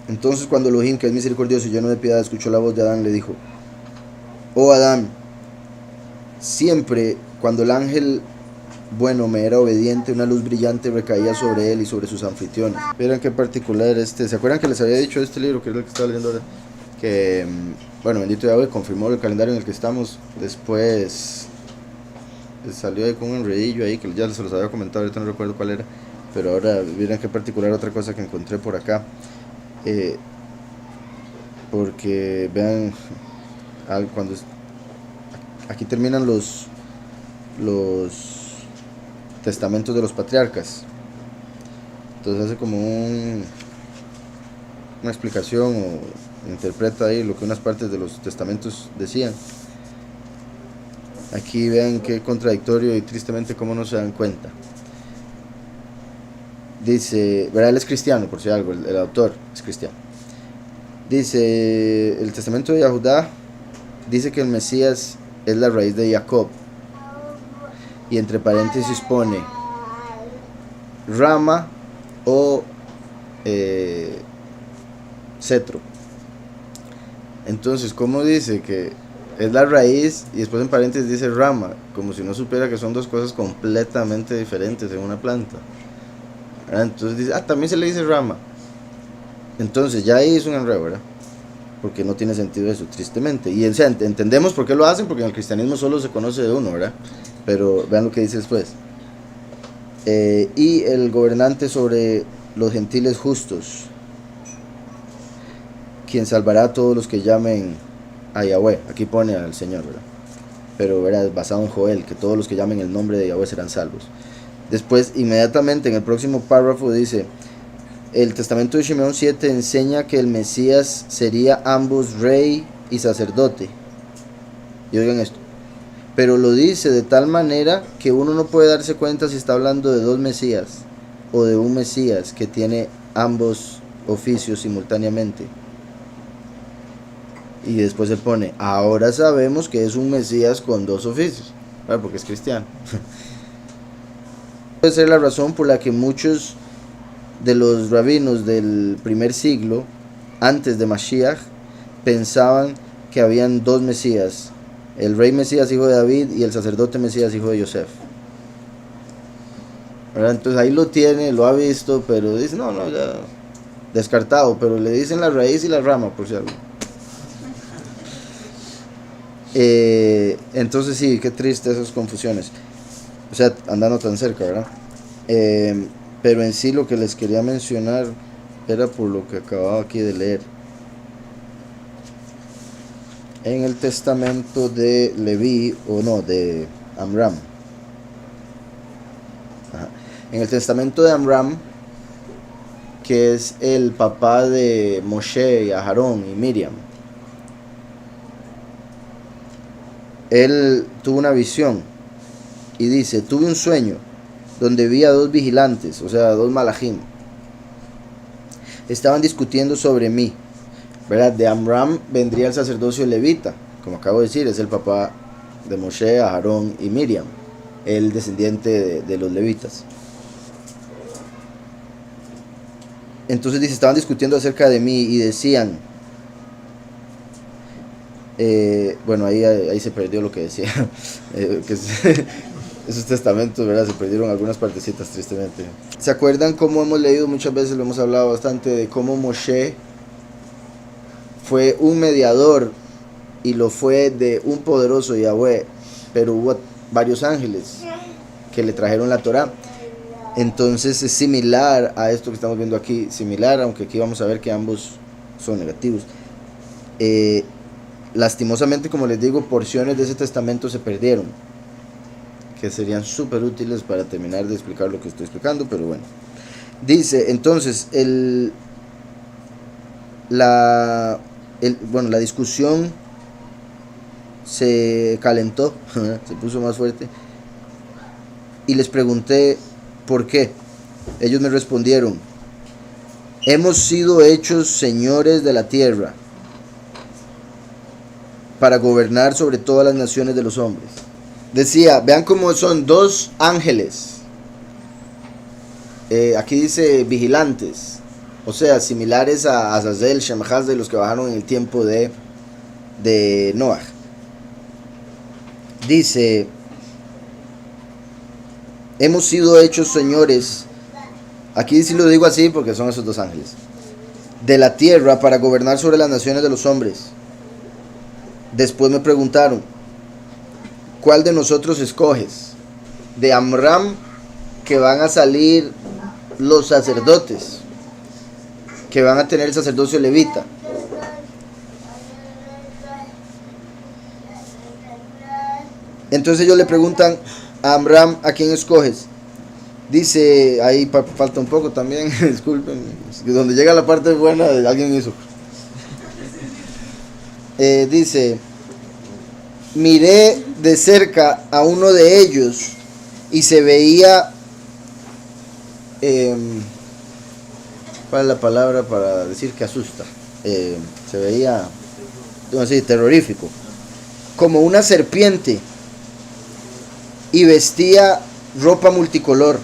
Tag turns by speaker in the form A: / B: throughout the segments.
A: Entonces cuando Elohim, que es misericordioso y lleno de piedad, escuchó la voz de Adán, le dijo: oh Adán, siempre cuando el ángel bueno me era obediente, una luz brillante recaía sobre él y sobre sus anfitriones. Miren qué particular ¿se acuerdan que les había dicho este libro, que es el que estaba leyendo ahora? Que, bueno, bendito Yahweh, confirmó el calendario en el que estamos. Después salió ahí con un enredillo ahí, que ya se los había comentado, ahorita no recuerdo cuál era. Pero ahora, miren qué particular otra cosa que encontré por acá. Porque vean, cuando aquí terminan los testamentos de los patriarcas. Entonces hace como una explicación o interpreta ahí lo que unas partes de los testamentos decían. Aquí vean qué contradictorio y tristemente cómo no se dan cuenta. Dice, ¿verdad? Él es cristiano, por si algo, el autor es cristiano. Dice, el testamento de Yahudá dice que el Mesías es la raíz de Jacob. Y entre paréntesis pone rama o cetro. Entonces, ¿cómo dice que es la raíz y después en paréntesis dice rama? Como si no supiera que son dos cosas completamente diferentes en una planta. Entonces dice, también se le dice rama. Entonces ya ahí es un enredo, ¿verdad? Porque no tiene sentido eso, tristemente. Y o sea, entendemos por qué lo hacen, porque en el cristianismo solo se conoce de uno, ¿verdad? Pero vean lo que dice después. Y el gobernante sobre los gentiles justos, quien salvará a todos los que llamen a Yahweh. Aquí pone al Señor, ¿verdad? Pero ¿verdad? Basado en Joel, que todos los que llamen el nombre de Yahweh serán salvos. Después, inmediatamente en el próximo párrafo dice: el testamento de Shimeón 7 enseña que el Mesías sería ambos rey y sacerdote. Y oigan esto, pero lo dice de tal manera que uno no puede darse cuenta si está hablando de dos Mesías o de un Mesías que tiene ambos oficios simultáneamente. Y después se pone, ahora sabemos que es un Mesías con dos oficios, ¿verdad? Porque es cristiano. Puede ser la razón por la que muchos de los rabinos del primer siglo, antes de Mashiach, pensaban que habían dos Mesías: el rey Mesías hijo de David y el sacerdote Mesías hijo de Yosef. ¿Verdad? Entonces ahí lo tiene, lo ha visto, pero dice, no, ya descartado, pero le dicen la raíz y la rama, por si algo. Entonces sí, qué triste esas confusiones. O sea, andando tan cerca, ¿verdad? Pero en sí lo que les quería mencionar era por lo que acababa aquí de leer. En el testamento de Leví, o no, de Amram. Ajá. En el testamento de Amram, que es el papá de Moshe y Aarón y Miriam, él tuvo una visión y dice: tuve un sueño donde vi a dos vigilantes, o sea, dos malajim. Estaban discutiendo sobre mí, ¿verdad? De Amram vendría el sacerdocio levita, como acabo de decir, es el papá de Moshe, Aarón y Miriam, el descendiente de los levitas. Entonces dice, estaban discutiendo acerca de mí y decían, bueno, ahí se perdió lo que decía, esos testamentos, ¿verdad? Se perdieron algunas partecitas, tristemente. ¿Se acuerdan cómo hemos leído muchas veces, lo hemos hablado bastante, de cómo Moshe fue un mediador y lo fue de un poderoso Yahweh, pero hubo varios ángeles que le trajeron la Torá? Entonces es similar a esto que estamos viendo aquí, similar, aunque aquí vamos a ver que ambos son negativos. Lastimosamente, como les digo, porciones de ese testamento se perdieron, que serían súper útiles para terminar de explicar lo que estoy explicando, pero bueno. Dice, entonces, la discusión se calentó, se puso más fuerte, y les pregunté por qué. Ellos me respondieron: hemos sido hechos señores de la tierra para gobernar sobre todas las naciones de los hombres. Decía, vean cómo son dos ángeles. Aquí dice vigilantes. o sea, similares a Azazel, Shemhaz, de los que bajaron en el tiempo de Noah. Dice, hemos sido hechos señores, aquí sí lo digo así porque son esos dos ángeles, de la tierra para gobernar sobre las naciones de los hombres. Después me preguntaron, ¿cuál de nosotros escoges? De Amram, que van a salir los sacerdotes, que van a tener el sacerdocio levita. Entonces ellos le preguntan a Amram, ¿a quién escoges? Dice, ahí falta un poco también, disculpen, donde llega la parte buena, alguien hizo. Dice, miré de cerca a uno de ellos y se veía, ¿cuál es la palabra para decir que asusta? Se veía, así, terrorífico, como una serpiente, y vestía ropa multicolor.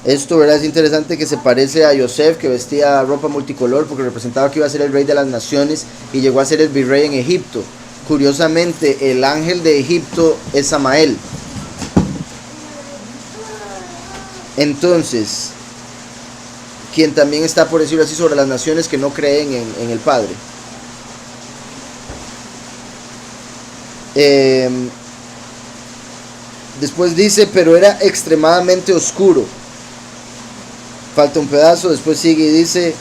A: Esto, ¿verdad? Es interesante, que se parece a Yosef, que vestía ropa multicolor porque representaba que iba a ser el rey de las naciones y llegó a ser el virrey en Egipto. Curiosamente, el ángel de Egipto es Samael. Entonces, quien también está, por decirlo así, sobre las naciones que no creen en el Padre. Después dice, pero era extremadamente oscuro. Falta un pedazo, después sigue y dice,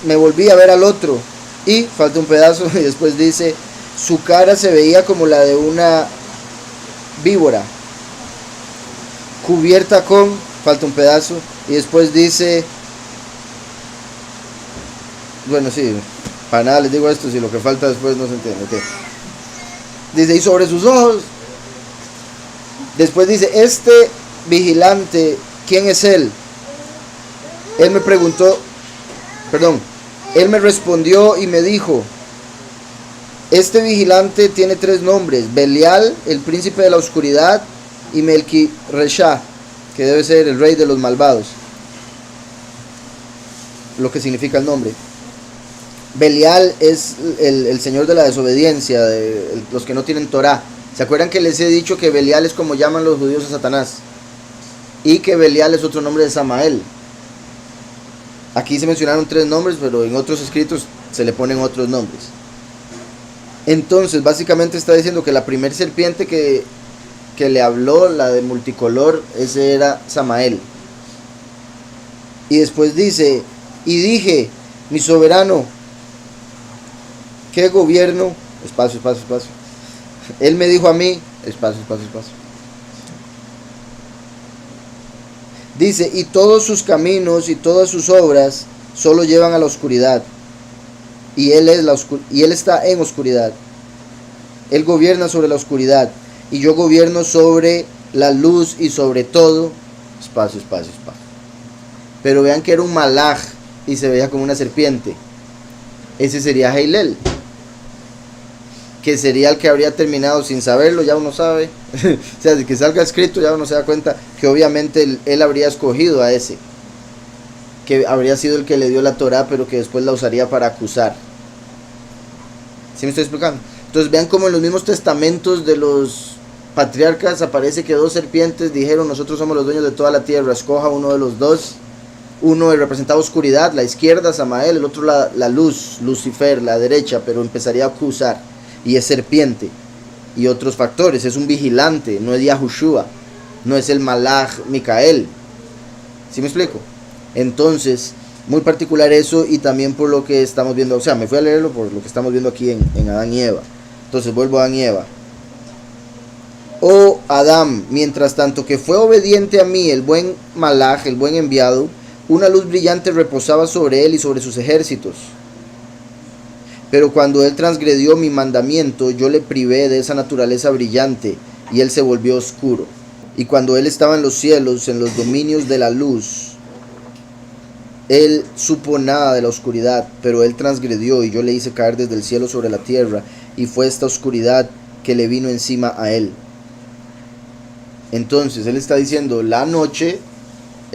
A: me volví a ver al otro, y falta un pedazo, y después dice, su cara se veía como la de una víbora, cubierta con, falta un pedazo, y después dice, bueno, sí, para nada les digo esto, si lo que falta después no se entiende, okay. Dice, y sobre sus ojos, después dice, este vigilante, ¿quién es él? Él me preguntó, él me respondió y me dijo, este vigilante tiene 3 nombres, Belial, el príncipe de la oscuridad, y Melki-Resha, que debe ser el rey de los malvados, lo que significa el nombre. Belial es el señor de la desobediencia, de los que no tienen Torah. ¿Se acuerdan que les he dicho que Belial es como llaman los judíos a Satanás? Y que Belial es otro nombre de Samael. Aquí se mencionaron 3 nombres, pero en otros escritos se le ponen otros nombres. Entonces, básicamente está diciendo que la primer serpiente que le habló, la de multicolor, ese era Samael. Y después dice, y dije, mi soberano, ¿qué gobierno? Espacio. Él me dijo a mí, espacio. Dice, y todos sus caminos y todas sus obras solo llevan a la oscuridad. Y él está en oscuridad. Él gobierna sobre la oscuridad. Y yo gobierno sobre la luz y sobre todo. Espacio. Pero vean que era un malaj y se veía como una serpiente. Ese sería Heilel, que sería el que habría terminado sin saberlo, ya uno sabe. O sea, de que salga escrito ya uno se da cuenta que obviamente él habría escogido a ese, que habría sido el que le dio la Torah, pero que después la usaría para acusar. ¿Sí me estoy explicando? Entonces vean cómo en los mismos testamentos de los patriarcas aparece que 2 serpientes dijeron, nosotros somos los dueños de toda la tierra, escoja uno de los 2. Uno representaba oscuridad, la izquierda Samael, el otro la luz, Lucifer, la derecha, pero empezaría a acusar. Y es serpiente. Y otros factores, es un vigilante, no es Yahushua, no es el malaj Micael. ¿Sí me explico? Entonces, muy particular eso, y también por lo que estamos viendo, o sea, me fui a leerlo por lo que estamos viendo aquí en Adán y Eva. Entonces vuelvo a Adán y Eva. Oh Adán, mientras tanto que fue obediente a mí el buen malaj, el buen enviado, una luz brillante reposaba sobre él y sobre sus ejércitos. Pero cuando él transgredió mi mandamiento, yo le privé de esa naturaleza brillante, y él se volvió oscuro. Y cuando él estaba en los cielos, en los dominios de la luz, él supo nada de la oscuridad, pero él transgredió, y yo le hice caer desde el cielo sobre la tierra, y fue esta oscuridad que le vino encima a él. Entonces él está diciendo, la noche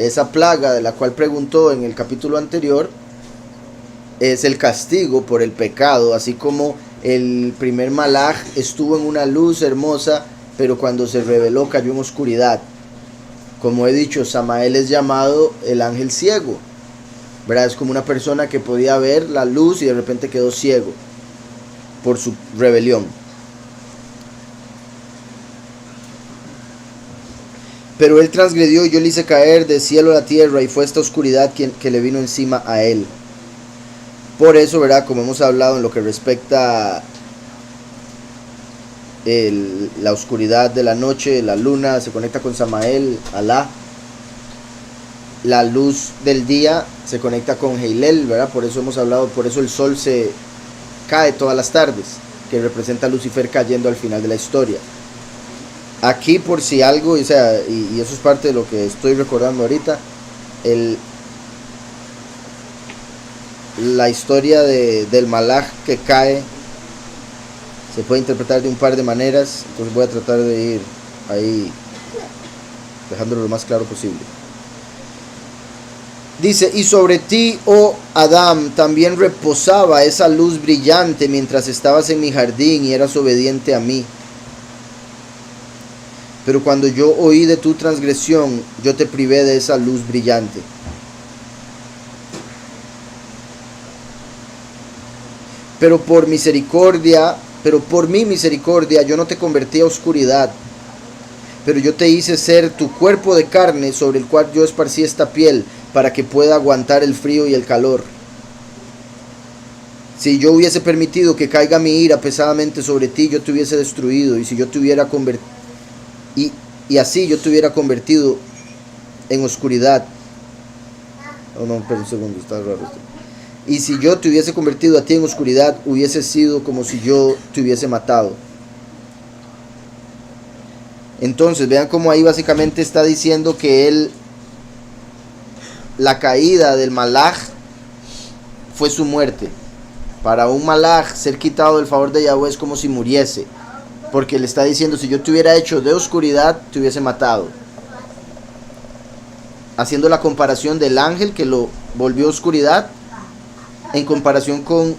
A: esa plaga de la cual preguntó en el capítulo anterior, es el castigo por el pecado, así como el primer malaj estuvo en una luz hermosa, pero cuando se reveló cayó en oscuridad. Como he dicho, Samael es llamado el ángel ciego, ¿verdad? Es como una persona que podía ver la luz y de repente quedó ciego por su rebelión. Pero él transgredió y yo le hice caer del cielo a la tierra, y fue esta oscuridad que le vino encima a él. Por eso, ¿verdad? Como hemos hablado en lo que respecta la oscuridad de la noche, la luna se conecta con Samael, Alá. La luz del día se conecta con Heilel, ¿verdad? Por eso hemos hablado, por eso el sol se cae todas las tardes, que representa a Lucifer cayendo al final de la historia. Aquí, por si algo, o sea, y eso es parte de lo que estoy recordando ahorita, la historia del malaj que cae se puede interpretar de un par de maneras, entonces voy a tratar de ir ahí dejándolo lo más claro posible. Dice, y sobre ti, oh Adán, también reposaba esa luz brillante mientras estabas en mi jardín y eras obediente a mí. Pero cuando yo oí de tu transgresión, yo te privé de esa luz brillante. Pero por mi misericordia, yo no te convertí a oscuridad, pero yo te hice ser tu cuerpo de carne sobre el cual yo esparcí esta piel, para que pueda aguantar el frío y el calor. Si yo hubiese permitido que caiga mi ira pesadamente sobre ti, yo te hubiese destruido, y si yo te hubiera así yo te hubiera convertido en oscuridad. Oh no, espera un segundo, está raro esto. Y si yo te hubiese convertido a ti en oscuridad, hubiese sido como si yo te hubiese matado. Entonces, vean cómo ahí básicamente está diciendo que la caída del malaj fue su muerte. Para un malaj ser quitado del favor de Yahweh es como si muriese, porque le está diciendo, si yo te hubiera hecho de oscuridad, te hubiese matado. Haciendo la comparación del ángel que lo volvió oscuridad, en comparación con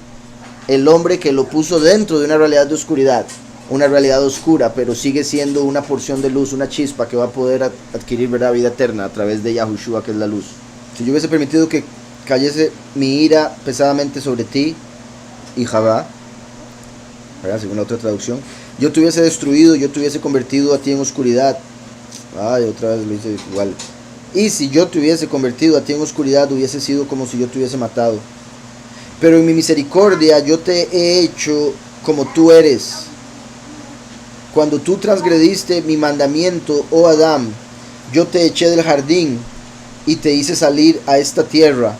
A: el hombre que lo puso dentro de una realidad de oscuridad, una realidad oscura, pero sigue siendo una porción de luz, una chispa que va a poder adquirir, ¿verdad?, vida eterna a través de Yahushua, que es la luz. Si yo hubiese permitido que cayese mi ira pesadamente sobre ti, y Javá, ¿verdad?, según la otra traducción, yo te hubiese destruido, yo te hubiese convertido a ti en oscuridad. Ay, otra vez lo hice igual. Y si yo te hubiese convertido a ti en oscuridad, hubiese sido como si yo te hubiese matado. Pero en mi misericordia yo te he hecho como tú eres. Cuando tú transgrediste mi mandamiento, oh Adán, yo te eché del jardín y te hice salir a esta tierra,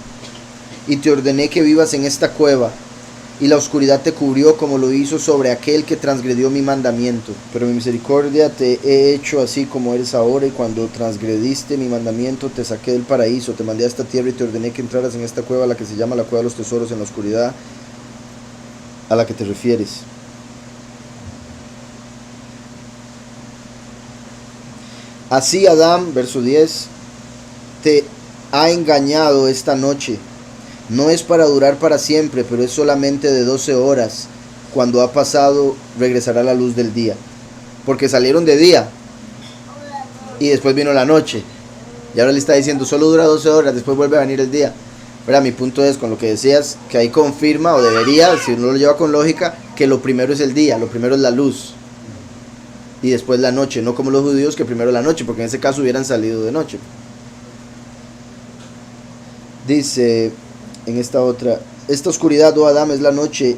A: y te ordené que vivas en esta cueva, y la oscuridad te cubrió como lo hizo sobre aquel que transgredió mi mandamiento. Pero en mi misericordia te he hecho así como eres ahora, y cuando transgrediste mi mandamiento te saqué del paraíso, te mandé a esta tierra y te ordené que entraras en esta cueva, la que se llama la cueva de los tesoros, en la oscuridad a la que te refieres. Así Adán, verso 10, te ha engañado esta noche. No es para durar para siempre, pero es solamente de 12 horas. Cuando ha pasado, regresará la luz del día. Porque salieron de día y después vino la noche. Y ahora le está diciendo, solo dura 12 horas, después vuelve a venir el día. Pero mi punto es, con lo que decías, que ahí confirma, o debería, si uno lo lleva con lógica, que lo primero es el día, lo primero es la luz. Y después la noche, no como los judíos que primero la noche, porque en ese caso hubieran salido de noche. Dice en esta otra, esta oscuridad, oh Adán, es la noche,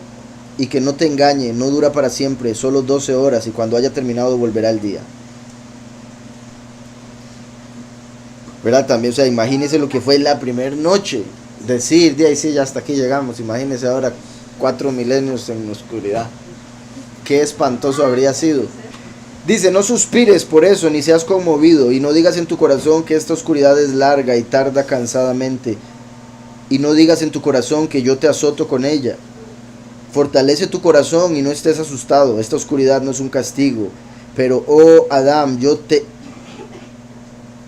A: y que no te engañe, no dura para siempre, solo 12 horas, y cuando haya terminado volverá el día. ¿Verdad? También, o sea, imagínese lo que fue la primera noche, decir, de ahí sí, ya hasta aquí llegamos, imagínese ahora 4 milenios en oscuridad, qué espantoso habría sido. Dice, no suspires por eso, ni seas conmovido, y no digas en tu corazón que esta oscuridad es larga y tarda cansadamente, y no digas en tu corazón que yo te azoto con ella. Fortalece tu corazón y no estés asustado, esta oscuridad no es un castigo, pero oh Adán, yo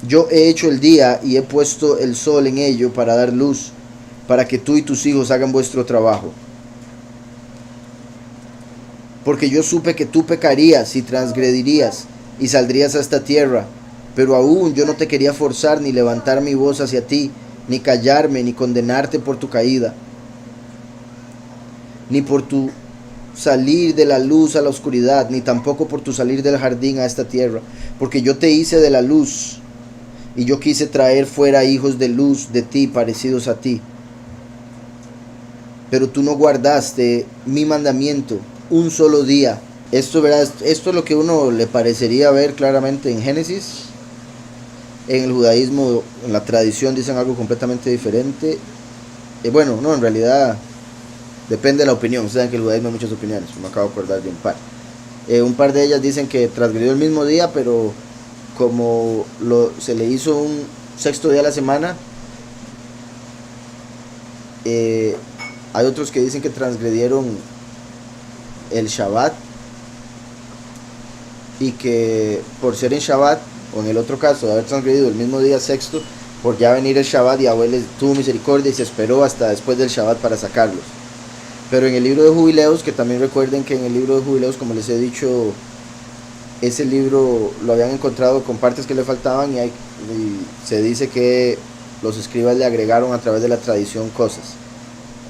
A: Yo he hecho el día y he puesto el sol en ello para dar luz, para que tú y tus hijos hagan vuestro trabajo. Porque yo supe que tú pecarías y transgredirías y saldrías a esta tierra, pero aún yo no te quería forzar ni levantar mi voz hacia ti, ni callarme, ni condenarte por tu caída, ni por tu salir de la luz a la oscuridad, ni tampoco por tu salir del jardín a esta tierra, porque yo te hice de la luz, y yo quise traer fuera hijos de luz de ti, parecidos a ti. Pero tú no guardaste mi mandamiento un solo día. Esto, ¿verdad? Esto es lo que uno le parecería ver claramente en Génesis. En el judaísmo, en la tradición, dicen algo completamente diferente. Bueno, no, en realidad depende de la opinión. Ustedes saben que el judaísmo hay muchas opiniones. Me acabo de acordar de un par. Un par de ellas dicen que transgredió el mismo día, pero como se le hizo un sexto día a la semana, hay otros que dicen que transgredieron el Shabbat, y que por ser en Shabbat, o en el otro caso de haber transgredido el mismo día sexto, por ya venir el Shabbat, Yahweh les tuvo misericordia y se esperó hasta después del Shabbat para sacarlos. Pero en el libro de Jubileos, que también recuerden que en el libro de Jubileos, como les he dicho, ese libro lo habían encontrado con partes que le faltaban, y se dice que los escribas le agregaron a través de la tradición cosas.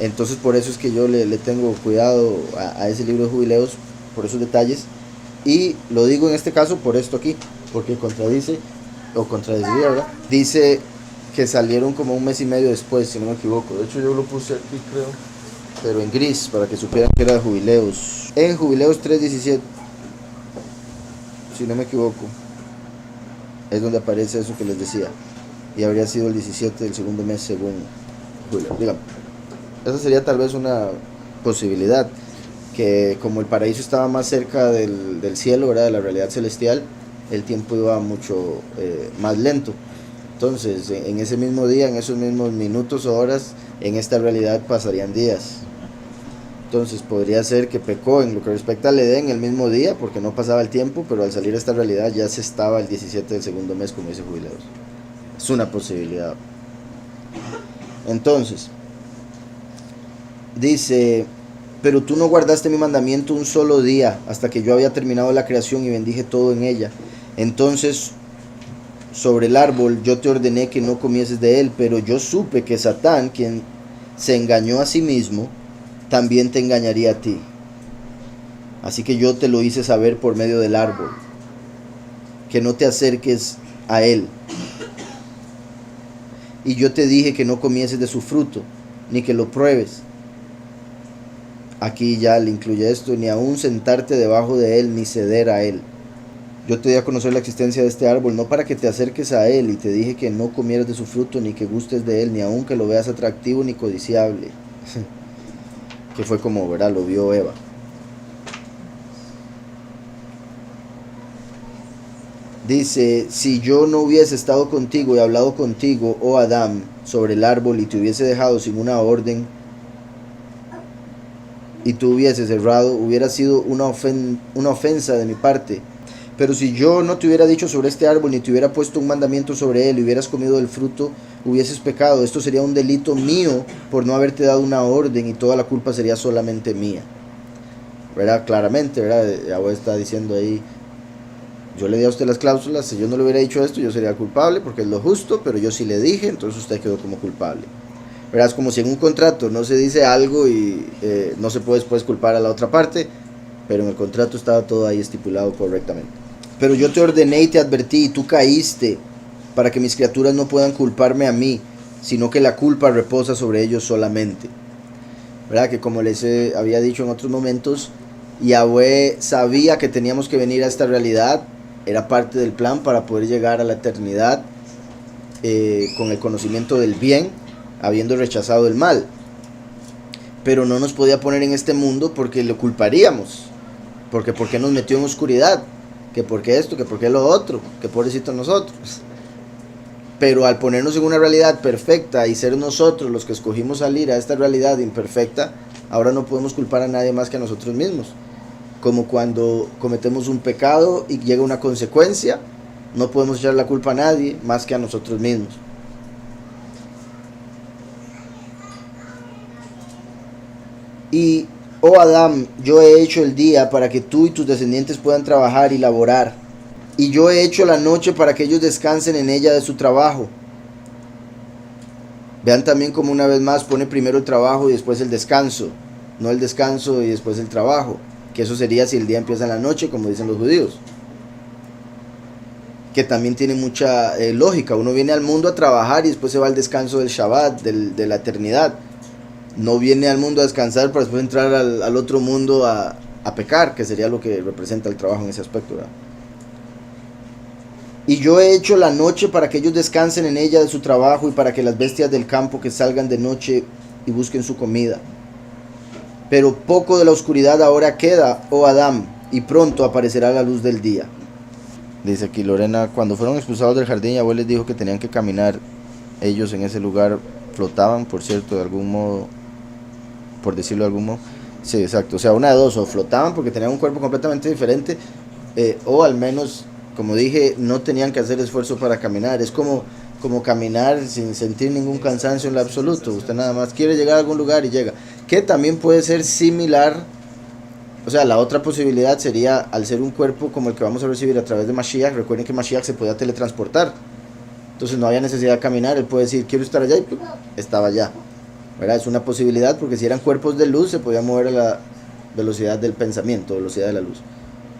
A: Entonces por eso es que yo le tengo cuidado a ese libro de Jubileos, por esos detalles. Y lo digo en este caso por esto aquí, porque contradice, o contradeciría, ¿verdad? Dice que salieron como un mes y medio después, si no me equivoco. De hecho yo lo puse aquí, creo, pero en gris, para que supieran que era de Jubileos. En Jubileos 3:17, si no me equivoco, es donde aparece eso que les decía. Y habría sido el 17 del segundo mes según Jubileos. Dígame. Esa sería tal vez una posibilidad, que como el paraíso estaba más cerca del cielo, ¿verdad?, de la realidad celestial, el tiempo iba mucho más lento. Entonces, en ese mismo día, en esos mismos minutos o horas, en esta realidad pasarían días. Entonces, podría ser que pecó en lo que respecta al Edén el mismo día, porque no pasaba el tiempo, pero al salir a esta realidad ya se estaba el 17 del segundo mes, como dice Jubileos. Es una posibilidad. Entonces, dice: pero tú no guardaste mi mandamiento un solo día, hasta que yo había terminado la creación y bendije todo en ella. Entonces, sobre el árbol yo te ordené que no comieses de él, pero yo supe que Satán, quien se engañó a sí mismo, también te engañaría a ti. Así que yo te lo hice saber por medio del árbol, que no te acerques a él. Y yo te dije que no comieses de su fruto, ni que lo pruebes. Aquí ya le incluye esto: ni aún sentarte debajo de él, ni ceder a él. Yo te di a conocer la existencia de este árbol, no para que te acerques a él, y te dije que no comieras de su fruto, ni que gustes de él, ni aun que lo veas atractivo ni codiciable. Que fue como, ¿verdad?, lo vio Eva. Dice: si yo no hubiese estado contigo y hablado contigo, oh Adán, sobre el árbol, y te hubiese dejado sin una orden, y tú hubieses errado, hubiera sido una ofensa de mi parte. Pero si yo no te hubiera dicho sobre este árbol, ni te hubiera puesto un mandamiento sobre él, y hubieras comido del fruto, hubieses pecado. Esto sería un delito mío por no haberte dado una orden, y toda la culpa sería solamente mía. ¿Verdad? Claramente, ¿verdad? Yahweh está diciendo ahí: yo le di a usted las cláusulas, si yo no le hubiera dicho esto, yo sería culpable, porque es lo justo, pero yo sí le dije, entonces usted quedó como culpable. ¿Verdad? Es como si en un contrato no se dice algo y no se puede después culpar a la otra parte, pero en el contrato estaba todo ahí estipulado correctamente. Pero yo te ordené y te advertí, y tú caíste, para que mis criaturas no puedan culparme a mí, sino que la culpa reposa sobre ellos solamente. ¿Verdad? Que como les había dicho en otros momentos, Yahweh sabía que teníamos que venir a esta realidad, era parte del plan para poder llegar a la eternidad con el conocimiento del bien, habiendo rechazado el mal. Pero no nos podía poner en este mundo porque le culparíamos, porque nos metió en oscuridad, que porque esto, que porque lo otro, que pobrecitos nosotros. Pero al ponernos en una realidad perfecta y ser nosotros los que escogimos salir a esta realidad imperfecta, ahora no podemos culpar a nadie más que a nosotros mismos. Como cuando cometemos un pecado y llega una consecuencia, No podemos echar la culpa a nadie más que a nosotros mismos. Y, oh Adán, yo he hecho el día para que tú y tus descendientes puedan trabajar y laborar. Y yo he hecho la noche para que ellos descansen en ella de su trabajo. Vean también como una vez más pone primero el trabajo y después el descanso. No el descanso y después el trabajo. Que eso sería si el día empieza en la noche, como dicen los judíos. Que también tiene mucha lógica. Uno viene al mundo a trabajar y después se va al descanso del Shabbat, de la eternidad. No viene al mundo a descansar para después entrar al otro mundo a pecar, que sería lo que representa el trabajo en ese aspecto, ¿verdad? Y yo he hecho la noche para que ellos descansen en ella de su trabajo y para que las bestias del campo que salgan de noche y busquen su comida. Pero poco de la oscuridad ahora queda, oh Adán, y pronto aparecerá la luz del día. Dice aquí Lorena, cuando fueron expulsados del jardín, Yahweh les dijo que tenían que caminar. Ellos en ese lugar flotaban, por cierto, de algún modo, por decirlo de algún modo. Sí, exacto. O sea, una de dos, o flotaban porque tenían un cuerpo completamente diferente, o al menos, como dije, no tenían que hacer esfuerzo para caminar. Es como caminar sin sentir ningún cansancio en lo absoluto. Usted nada más quiere llegar a algún lugar y llega. Que también puede ser similar. O sea, la otra posibilidad sería, al ser un cuerpo como el que vamos a recibir a través de Mashiach, recuerden que Mashiach se podía teletransportar. Entonces no había necesidad de caminar, él puede decir, quiero estar allá, y estaba allá. ¿Verdad? Es una posibilidad, porque si eran cuerpos de luz, se podía mover a la velocidad del pensamiento, velocidad de la luz.